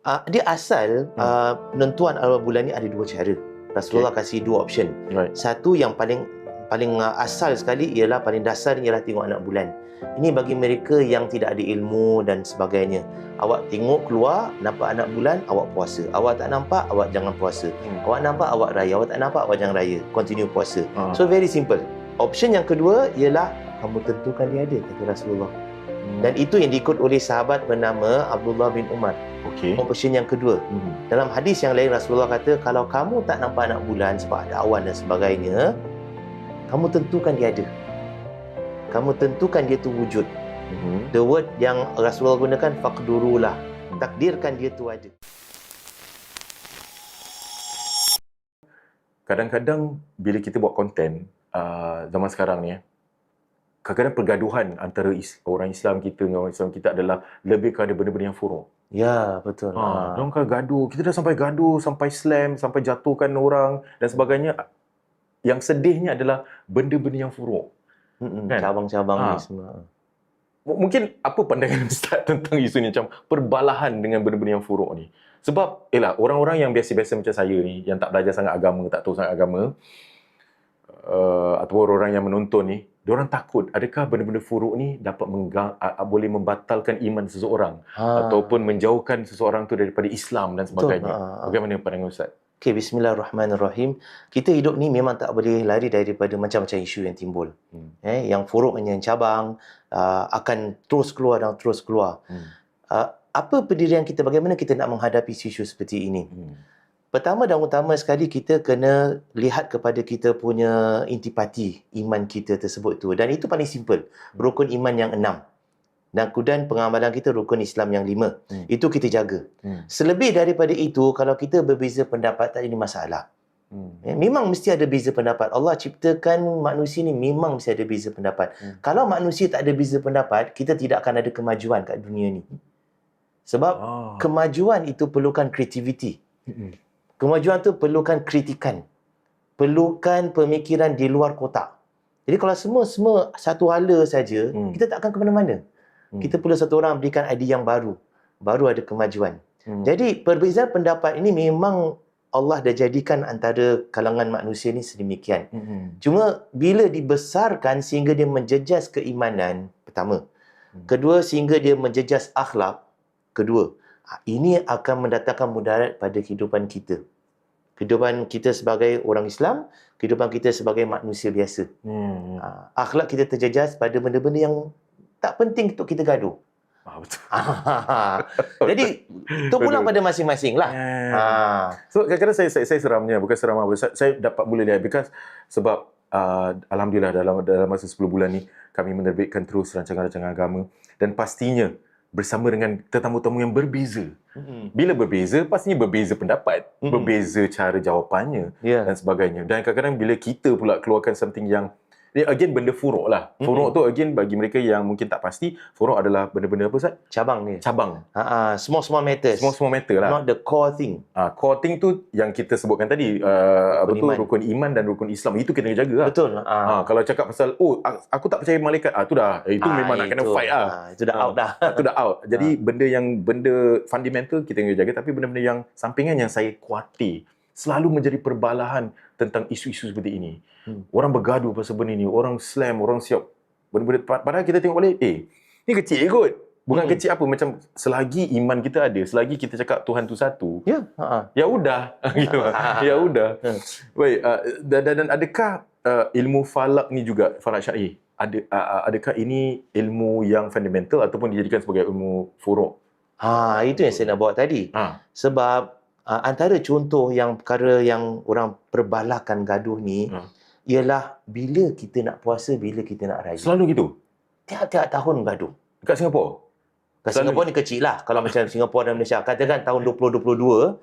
Dia asal penentuan awal bulan ni ada dua cara. Rasulullah kasih dua option. Right. Satu yang paling asal sekali ialah paling dasar ialah tengok anak bulan. Ini bagi mereka yang tidak ada ilmu dan sebagainya. Awak tengok keluar, nampak anak bulan, awak puasa. Awak tak nampak, awak jangan puasa. Awak nampak, awak raya. Awak tak nampak, awak jangan raya. Continue puasa. So very simple. Option yang kedua ialah kamu tentukan dia ada, kata Rasulullah. Dan itu yang diikut oleh sahabat bernama Abdullah bin Umar. Okey. Option yang kedua. Dalam hadis yang lain Rasulullah kata, kalau kamu tak nampak anak bulan sebab ada awan dan sebagainya, kamu tentukan dia ada. Kamu tentukan dia tu wujud. The word yang Rasulullah gunakan, faqdurulah. Takdirkan dia tu ada. Kadang-kadang bila kita buat konten zaman sekarang ni, kadang-kadang pergaduhan antara orang Islam kita dengan orang Islam kita adalah lebih kepada benda-benda yang furuk. Ya, betul. Diorang kan gaduh. Kita dah sampai gaduh, sampai slam, sampai jatuhkan orang dan sebagainya. Yang sedihnya adalah benda-benda yang furuk. Kan? Cabang-cabang ni semua. Mungkin apa pandangan Ustaz tentang isu ni, macam perbalahan dengan benda-benda yang furuk ni? Sebab orang-orang yang biasa-biasa macam saya ni, yang tak belajar sangat agama, tak tahu sangat agama, ataupun orang yang menonton ni, diorang takut adakah benda-benda furuk ni dapat boleh membatalkan iman seseorang ataupun menjauhkan seseorang tu daripada Islam dan sebagainya. Bagaimana pandangan Ustaz? Okey, bismillahirrahmanirrahim. Kita hidup ni memang tak boleh lari daripada macam-macam isu yang timbul. Yang furuk, yang cabang akan terus keluar dan terus keluar. Apa pendirian kita, bagaimana kita nak menghadapi isu seperti ini? Pertama dan utama sekali, kita kena lihat kepada kita punya intipati iman kita tersebut tu. Dan itu paling simple. Rukun iman yang 6. Dan kemudian pengamalan kita rukun Islam yang 5. Itu kita jaga. Selebih daripada itu, kalau kita berbeza pendapat, tak ada masalah. Memang mesti ada beza pendapat. Allah ciptakan manusia ni memang mesti ada beza pendapat. Kalau manusia tak ada beza pendapat, kita tidak akan ada kemajuan kat dunia ni. Sebab kemajuan itu perlukan kreativiti. Kemajuan tu perlukan kritikan. Perlukan pemikiran di luar kotak. Jadi kalau semua satu hala saja, kita tak akan ke mana-mana. Kita perlu satu orang berikan idea yang baru. Baru ada kemajuan. Jadi perbezaan pendapat ini memang Allah dah jadikan antara kalangan manusia ni sedemikian. Cuma bila dibesarkan sehingga dia menjejas keimanan, pertama. Kedua, sehingga dia menjejas akhlak. Kedua, ini akan mendatangkan mudarat pada kehidupan kita. Kehidupan kita sebagai orang Islam, kehidupan kita sebagai manusia biasa. Akhlak kita terjejas pada benda-benda yang tak penting untuk kita gaduh. Betul. Jadi, itu pulang pada masing-masing lah. So, kadang-kadang saya seramnya, bukan seram apa. Saya dapat mula lihat sebab Alhamdulillah dalam masa 10 bulan ni, kami menerbitkan terus rancangan-rancangan agama. Dan pastinya, bersama dengan tetamu-tetamu yang berbeza. Bila berbeza, pastinya berbeza pendapat, berbeza cara jawapannya dan sebagainya. Dan kadang-kadang bila kita pula keluarkan something yang again benda furuk lah. Furuk tu again bagi mereka yang mungkin tak pasti, furuk adalah benda-benda apa Ustaz? Cabang ni. Cabang. Small matters. Small matter lah. Not the core thing. Core thing tu yang kita sebutkan tadi, rukun iman dan rukun Islam. Itu kita jaga lah. Betul. Kalau cakap pasal, aku tak percaya malaikat, tu dah, itu memang nak kena fight lah. Itu dah out dah. Itu dah out. Jadi benda fundamental kita kena jaga, tapi benda-benda yang sampingan yang saya khawatir selalu menjadi perbalahan tentang isu-isu seperti ini. Orang bergaduh pasal benda ni, orang slam, orang siap. Benda-benda, padahal kita tengok balik, ni kecil kot. Bukan kecil apa, macam selagi iman kita ada, selagi kita cakap Tuhan tu satu, ya udah. Ya udah. Baik, dan adakah ilmu falak ni juga, falak syar'i, adakah ini ilmu yang fundamental ataupun dijadikan sebagai ilmu furuk? Itu yang saya nak bawa tadi. Sebab antara contoh yang perkara yang orang perbalahkan gaduh ni ialah bila kita nak puasa, bila kita nak raya. Selalu gitu? Tiap-tiap tahun gaduh. Dekat Singapura? Singapura ni kecil lah. Kalau macam Singapura dan Malaysia. Katakan tahun 2022,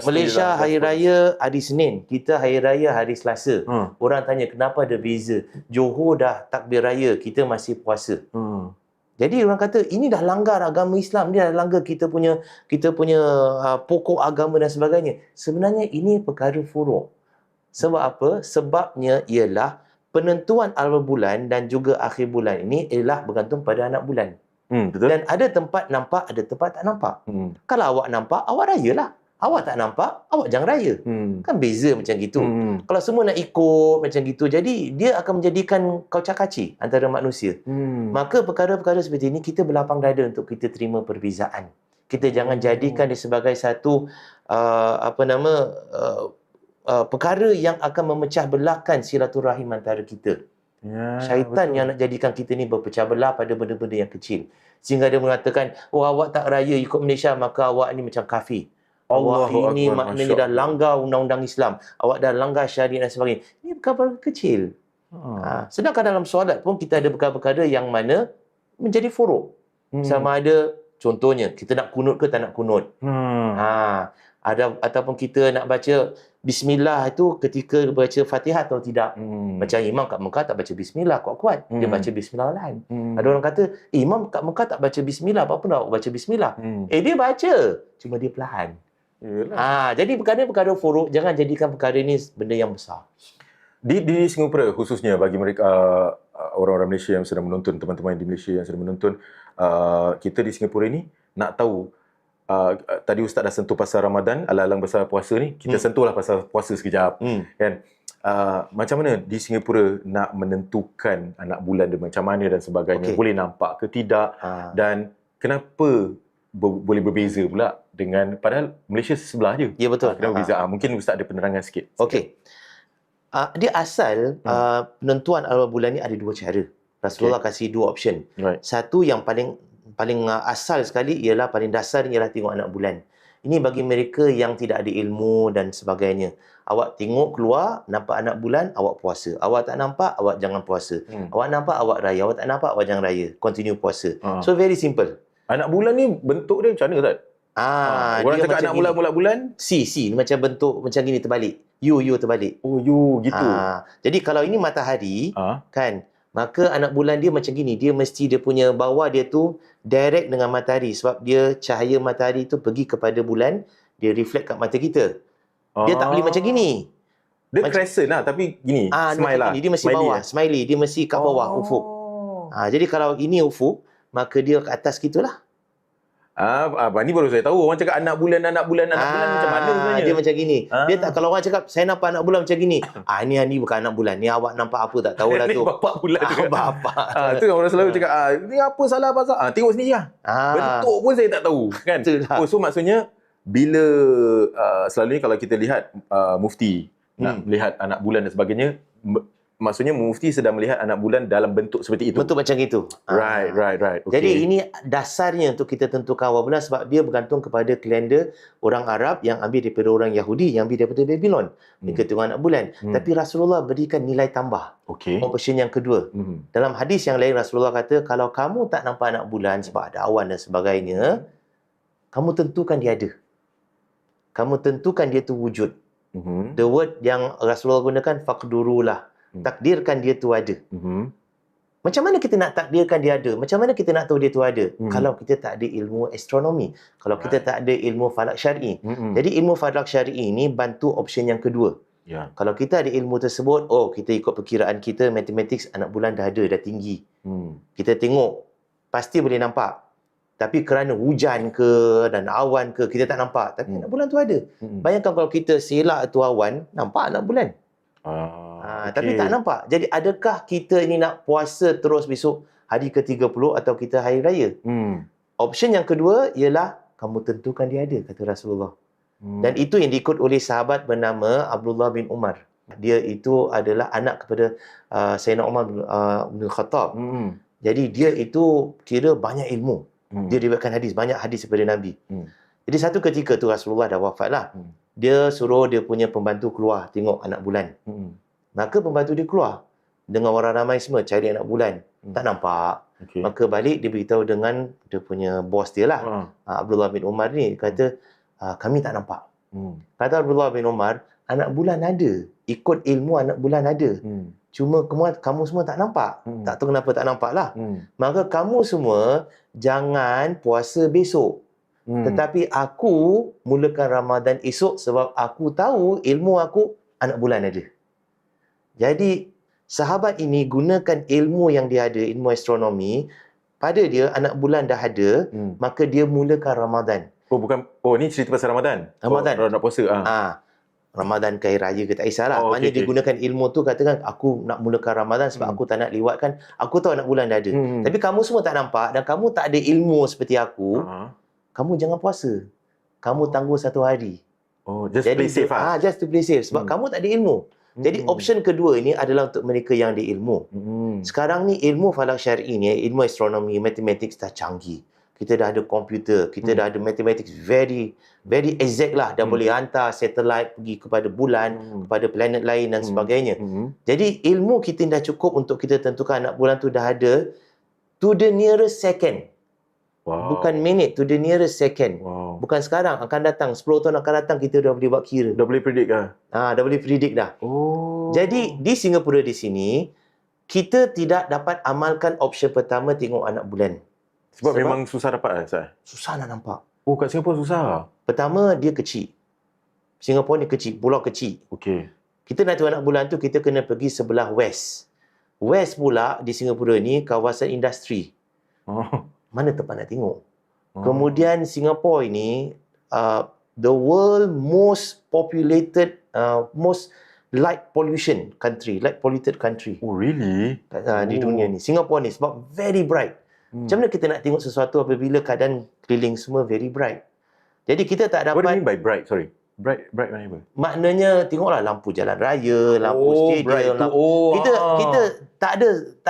Malaysia hari raya hari Senin, kita hari raya hari Selasa. Orang tanya kenapa ada beza. Johor dah takbir raya, kita masih puasa. Jadi orang kata ini dah langgar agama Islam, dia dah langgar kita punya pokok agama dan sebagainya. Sebenarnya ini perkara furuk. Sebab apa? Sebabnya ialah penentuan awal bulan dan juga akhir bulan ini ialah bergantung pada anak bulan. Betul. Dan ada tempat nampak, ada tempat tak nampak. Kalau awak nampak, awak rayalah. Awak tak nampak, awak jangan raya. Kan beza macam gitu. Kalau semua nak ikut macam gitu, jadi dia akan menjadikan kaucak-kacir antara manusia. Maka perkara-perkara seperti ini, kita berlapang dada untuk kita terima perbezaan. Kita jangan jadikan dia sebagai satu perkara yang akan memecah belahkan silaturahim antara kita. Syaitan yang nak jadikan kita ni berpecah belah pada benda-benda yang kecil. Sehingga dia mengatakan, oh awak tak raya ikut Malaysia, maka awak ni macam kafir. Awak ini maknanya dah langgar undang-undang Islam. Awak dah langgar syariat dan sebagainya. Ini perkara kecil. Sedangkan dalam solat pun kita ada perkara-perkara yang mana menjadi furuk. Sama ada, contohnya, kita nak kunut ke tak nak kunut. Ataupun kita nak baca Bismillah itu ketika baca Fatihah atau tidak. Macam imam kat Mekah tak baca Bismillah kuat-kuat. Dia baca Bismillah lain. Ada orang kata, imam kat Mekah tak baca Bismillah, apa nak baca Bismillah? Dia baca. Cuma dia perlahan. Jadi perkara-perkara furuk, jangan jadikan perkara ini benda yang besar. Di Singapura khususnya, bagi mereka orang-orang Malaysia yang sedang menonton, teman-teman di Malaysia yang sedang menonton, kita di Singapura ini nak tahu, tadi Ustaz dah sentuh pasal Ramadan, alang-alang pasal puasa ni, kita sentuhlah pasal puasa sekejap. Kan? Macam mana di Singapura nak menentukan anak bulan dia macam mana dan sebagainya, boleh nampak ke tidak, dan kenapa boleh berbeza pula dengan, padahal Malaysia sebelah je. Ya, betul. Kenapa berbeza? Mungkin Ustaz ada penerangan sikit. Okey. Dia asal penentuan awal bulan ni ada dua cara. Rasulullah kasih dua option. Satu yang paling asal sekali ialah, paling dasar ialah tengok anak bulan. Ini bagi mereka yang tidak ada ilmu dan sebagainya. Awak tengok keluar, nampak anak bulan, awak puasa. Awak tak nampak, awak jangan puasa. Awak nampak, awak raya. Awak tak nampak, awak jangan raya. Continue puasa. So very simple. Anak bulan ni bentuk dia macam mana, Ustaz? Orang cakap anak bulan bulan C macam bentuk macam gini terbalik. U terbalik. Oh, U gitu. Jadi kalau ini matahari, kan, maka anak bulan dia macam gini. Dia mesti, dia punya bawah dia tu direct dengan matahari, sebab dia cahaya matahari tu pergi kepada bulan, dia reflect kat mata kita. Dia tak boleh macam gini. Dia crescent lah, tapi gini, smile lah. Dia mesti bawah, smiley. Dia mesti kat bawah, ufuk. Jadi kalau ini ufuk, maka dia ke atas gitulah. Ni baru saya tahu. Orang cakap anak bulan macam mana sebenarnya? Dia macam gini. Dia tak, kalau orang cakap saya nampak anak bulan macam gini. Ni bukan anak bulan. Ni awak nampak apa tak tahulah tu. Ni bapak bulan juga. Bapak. Tu orang selalu cakap, ni apa salah pasal? Tengok sendiri lah. Bentuk pun saya tak tahu, kan? So maksudnya bila selalunya kalau kita lihat mufti nak melihat anak bulan dan sebagainya, maksudnya mufti sedang melihat anak bulan dalam bentuk seperti itu. Bentuk macam itu. Right. Okay. Jadi ini dasarnya untuk kita tentukan awal bulan, sebab dia bergantung kepada kalender orang Arab yang ambil daripada orang Yahudi, yang ambil daripada Babylon. Mereka tengok anak bulan. Tapi Rasulullah berikan nilai tambah. Option yang kedua. Dalam hadis yang lain, Rasulullah kata, kalau kamu tak nampak anak bulan sebab ada awan dan sebagainya, kamu tentukan dia ada. Kamu tentukan dia tu wujud. The word yang Rasulullah gunakan, faqdurulah. Takdirkan dia tu ada. Macam mana kita nak takdirkan dia ada? Macam mana kita nak tahu dia tu ada? Kalau kita tak ada ilmu astronomi, kalau kita tak ada ilmu falak syar'i. Jadi ilmu falak syar'i ini bantu option yang kedua. Kalau kita ada ilmu tersebut, kita ikut perkiraan kita, matematik, anak bulan dah ada, dah tinggi. Kita tengok, pasti boleh nampak. Tapi kerana hujan ke dan awan ke, kita tak nampak. Tapi anak bulan tu ada. Bayangkan kalau kita selak tu awan, nampak anak bulan. Tapi tak nampak. Jadi adakah kita ini nak puasa terus besok hari ke-30 atau kita hari raya? Option yang kedua ialah kamu tentukan dia ada, kata Rasulullah. Dan itu yang diikut oleh sahabat bernama Abdullah bin Umar. Dia itu adalah anak kepada Sayyidina Umar bin Khattab. Jadi dia itu kira banyak ilmu. Dia riwayatkan hadis, banyak hadis daripada Nabi. Jadi satu ketika tu Rasulullah dah wafat lah. Dia suruh dia punya pembantu keluar tengok anak bulan. Maka pembantu dia keluar dengan orang ramai semua cari anak bulan. Tak nampak. Maka balik dia beritahu dengan dia punya bos dia lah. Abdullah bin Umar ni kata, kami tak nampak. Kata Abdullah bin Umar, anak bulan ada. Ikut ilmu anak bulan ada. Cuma kamu semua tak nampak. Tak tahu kenapa tak nampak lah. Maka kamu semua jangan puasa besok. Tetapi aku mulakan Ramadan esok sebab aku tahu ilmu aku anak bulan ada. Jadi sahabat ini gunakan ilmu yang dia ada, ilmu astronomi, pada dia anak bulan dah ada, maka dia mulakan Ramadan. Ni cerita pasal Ramadan. Ramadan. Nak puasa. Ramadan ke hari raya ke tak kisahlah. Maknanya dia gunakan ilmu tu, katakan aku nak mulakan Ramadan sebab aku tak nak lewatkan. Aku tahu anak bulan dah ada. Tapi kamu semua tak nampak dan kamu tak ada ilmu seperti aku. Kamu jangan puasa. Kamu tangguh 1 hari. Just play safe just to play safe. Sebab kamu tak ada ilmu. Jadi option kedua ini adalah untuk mereka yang ada ilmu. Sekarang ni ilmu falak syar'i ni, ilmu astronomi, matematik dah canggih. Kita dah ada komputer, kita dah ada matematik very exact lah. Dah boleh hantar satellite pergi kepada bulan, kepada planet lain dan sebagainya. Jadi ilmu kita dah cukup untuk kita tentukan anak bulan tu dah ada to the nearest second. Bukan minit, to the nearest second. Bukan sekarang, akan datang 10 tahun akan datang kita dah boleh buat kira. Dah boleh predict dah. Dah boleh predict dah. Jadi di Singapura di sini kita tidak dapat amalkan option pertama tengok anak bulan. Sebab memang susah dapat susah nak nampak. Kat Singapura susah. Pertama dia kecil. Singapura ni kecil, pulau kecil. Kita nak tengok anak bulan tu kita kena pergi sebelah west. West pula di Singapura ni kawasan industri. Mana tempat nak tengok? Kemudian Singapura ini the world most populated, most light polluted country. Really? Di dunia ni. Singapura ni sebab very bright. Macam mana kita nak tengok sesuatu apabila keadaan keliling semua very bright? Jadi kita tak dapat... What do you mean by bright? Sorry. Bright mana apa? Maknanya tengoklah lampu jalan raya, lampu stadium. Kita tak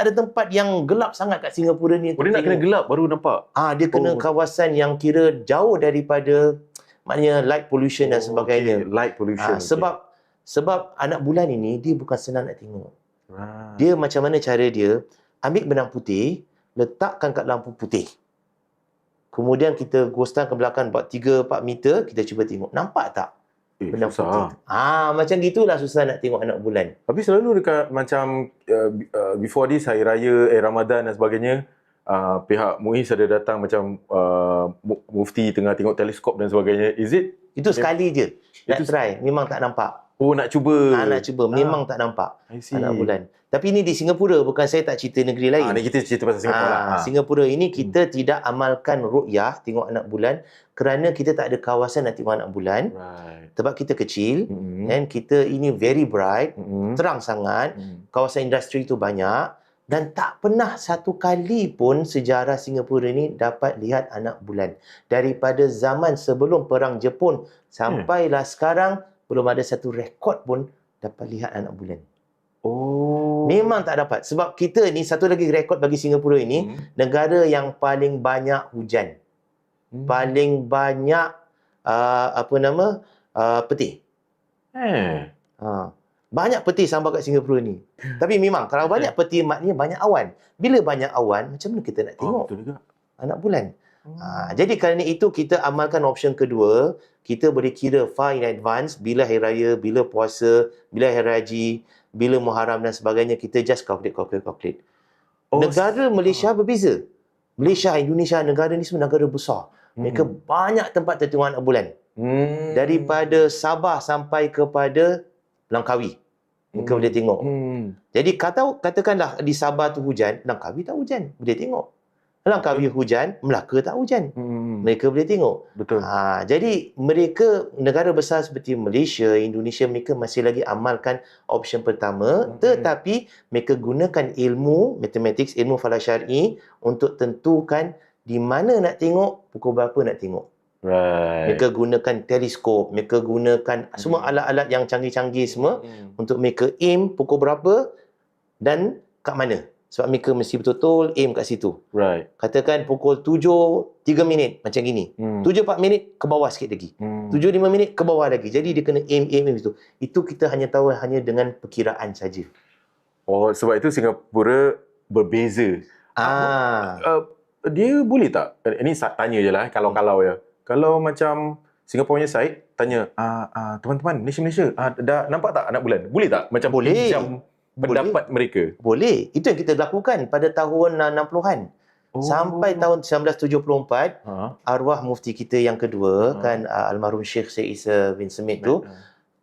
ada tempat yang gelap sangat kat Singapura ni. Dia nak kena gelap baru nampak? Dia kena kawasan yang kira jauh daripada maknanya light pollution dan sebagainya. Light pollution. Sebab anak bulan ini dia bukan senang nak tengok. Dia macam mana cara dia? Ambil benang putih, letakkan kat lampu putih. Kemudian kita ghostan ke belakang buat 3-4 meter, kita cuba tengok. Nampak tak? Benang putih. Macam gitulah susah nak tengok anak bulan. Tapi selalu dekat macam before this, hari raya, Ramadan dan sebagainya, pihak MUIS ada datang macam mufti tengah tengok teleskop dan sebagainya. Is it? Itu sekali je. Nak try. Memang tak nampak. Nak cuba. Nak cuba. Memang tak nampak anak bulan. Tapi ini di Singapura. Bukan saya tak cerita negeri lain. Ni kita cerita pasal Singapura lah. Singapura ini kita tidak amalkan ru'yah, tengok anak bulan, kerana kita tak ada kawasan nak tengok anak bulan. Sebab kita kecil. Dan kita ini very bright. Terang sangat. Kawasan industri itu banyak. Dan tak pernah satu kali pun sejarah Singapura ini dapat lihat anak bulan. Daripada zaman sebelum Perang Jepun sampailah sekarang, belum ada satu rekod pun dapat lihat anak bulan. Memang tak dapat. Sebab kita ni, satu lagi rekod bagi Singapura ini, negara yang paling banyak hujan. Paling banyak peti. Banyak peti sampai kat Singapura ni. Tapi memang kalau banyak peti maknanya banyak awan. Bila banyak awan, macam mana kita nak tengok anak bulan? Jadi kerana itu kita amalkan option kedua. Kita boleh kira far in advance bila hari raya, bila puasa, bila hari haji, bila Muharram dan sebagainya. Kita just calculate. Negara Malaysia berbeza. Malaysia, Indonesia, negara ni semua negara besar. Mereka banyak tempat tertengok anak bulan. Daripada Sabah sampai kepada Langkawi. Mereka boleh tengok. Jadi katakanlah di Sabah tu hujan, Langkawi tak hujan. Boleh tengok. Langkawi hujan, Melaka tak hujan. Mereka boleh tengok. Betul. Jadi mereka, negara besar seperti Malaysia, Indonesia, mereka masih lagi amalkan option pertama. Tetapi mereka gunakan ilmu matematik, ilmu falak syar'i untuk tentukan di mana nak tengok, pukul berapa nak tengok. Mereka gunakan teleskop, mereka gunakan semua alat-alat yang canggih-canggih semua untuk mereka aim pukul berapa dan kat mana. Sebab mereka mesti betul-betul aim kat situ. Katakan pukul 7.03 minit macam gini. 7.04 minit ke bawah sikit lagi. 7.05 minit ke bawah lagi. Jadi dia kena aim itu. Itu kita hanya tahu hanya dengan perkiraan saja. Sebab itu Singapura berbeza. Dia boleh tak? Ini tanya je lah kalau ya. Kalau macam Singapura punya side tanya, teman-teman Malaysia, dah nampak tak anak bulan? Boleh tak? Macam boleh. Pendapat mereka. Boleh. Itu yang kita lakukan pada tahun 60-an. Sampai tahun 1974, arwah mufti kita yang kedua, kan almarhum Syekh Syed Isa bin Semit tu,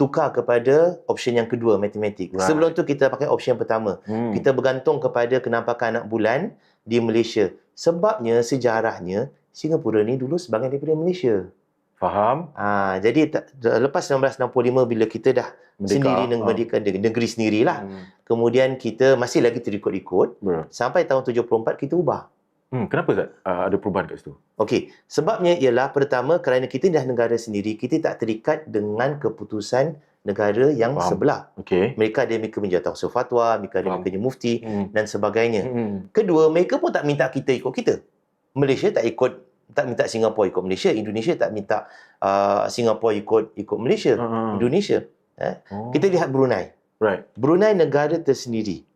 tukar kepada option yang kedua, matematik. Sebelum tu kita pakai option pertama. Kita bergantung kepada kenampakan anak bulan di Malaysia. Sebabnya, sejarahnya, Singapura ni dulu sebahagian daripada Malaysia. Faham? Jadi lepas 1965 bila kita dah sendiri merdeka negeri sendirilah. Kemudian kita masih lagi terikut-ikut sampai tahun 74 kita ubah. Kenapa Zat ada perubahan kat situ? Okey, sebabnya ialah pertama kerana kita dah negara sendiri, kita tak terikat dengan keputusan negara yang sebelah. Mereka punya tausiah fatwa, mereka punya mufti dan sebagainya. Kedua, mereka pun tak minta kita ikut kita. Malaysia tak minta Singapura ikut Malaysia, Indonesia tak minta Singapura ikut Malaysia, Indonesia. Kita lihat Brunei. Brunei negara tersendiri.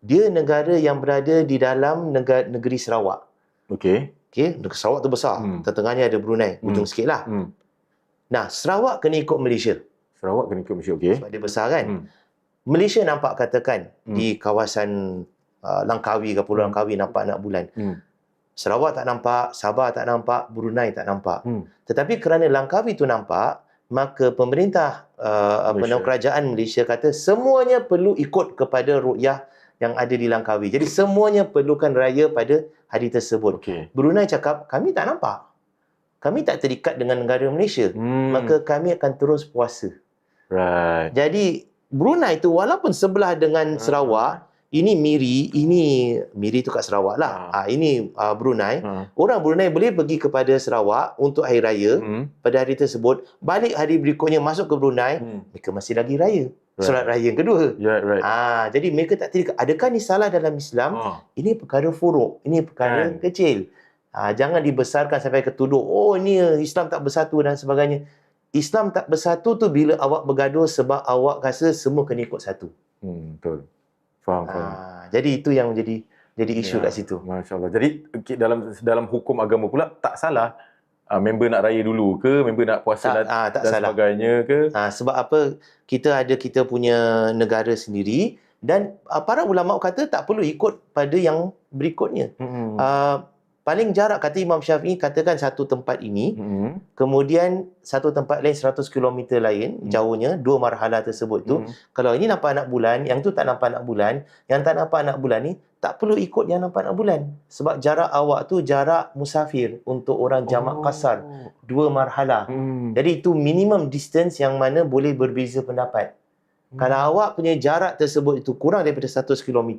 Dia negara yang berada di dalam negeri Sarawak. Sarawak tu besar. Tengah-tengahnya ada Brunei, ujung sikit lah. Nah, Sarawak kena ikut Malaysia. Sebab dia besar kan? Malaysia nampak katakan di kawasan Langkawi ke Pulau Langkawi nampak anak bulan. Sarawak tak nampak, Sabah tak nampak, Brunei tak nampak. Tetapi kerana Langkawi tu nampak, maka pemerintah kerajaan Malaysia kata semuanya perlu ikut kepada ruqyah yang ada di Langkawi. Jadi semuanya perlukan raya pada hari tersebut. Brunei cakap, kami tak nampak. Kami tak terikat dengan negara Malaysia. Maka kami akan terus puasa. Jadi Brunei tu walaupun sebelah dengan Sarawak, ini Miri tu kat Sarawak lah. Ini Brunei. Orang Brunei boleh pergi kepada Sarawak untuk hari raya pada hari tersebut. Balik hari berikutnya masuk ke Brunei, mereka masih lagi raya. Solat raya yang kedua. Jadi mereka tak terikat. Adakah ni salah dalam Islam? Ini perkara furuk. Ini perkara kecil. Jangan dibesarkan sampai ketuduh, oh ni Islam tak bersatu dan sebagainya. Islam tak bersatu tu bila awak bergaduh sebab awak rasa semua kena ikut satu. Betul. Faham. Jadi itu yang jadi isu kat situ. Masya Allah. Jadi dalam hukum agama pula tak salah member nak raya dulu ke, member nak puasa dan salah. Sebagainya ke? Sebab apa? Kita punya negara sendiri dan para ulama kata tak perlu ikut pada yang berikutnya. Paling jarak kata Imam Syafi'i katakan satu tempat ini, kemudian satu tempat lain 100 km lain jauhnya, dua marhalah tersebut tu. Kalau ini nampak anak bulan, yang tu tak nampak anak bulan, yang tak nampak anak bulan ni tak perlu ikut yang nampak anak bulan. Sebab jarak awak tu jarak musafir untuk orang jamak kasar, dua marhalah. Jadi itu minimum distance yang mana boleh berbeza pendapat. Kalau awak punya jarak tersebut itu kurang daripada 100 km,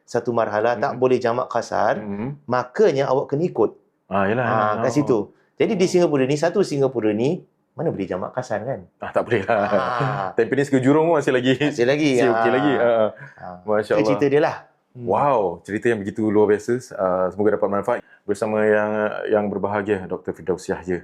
satu marhalah, tak boleh jamak kasar, makanya awak kena ikut. Kat situ. Jadi di Singapura ni, satu Singapura ni, mana boleh jamak kasar kan? Tak boleh lah. Tampines ke Jurong pun masih lagi. Okey lagi. Masya Allah. Cerita dia lah. Wow, cerita yang begitu luar biasa. Semoga dapat manfaat. Bersama yang berbahagia, Dr. Firdaus Yahya.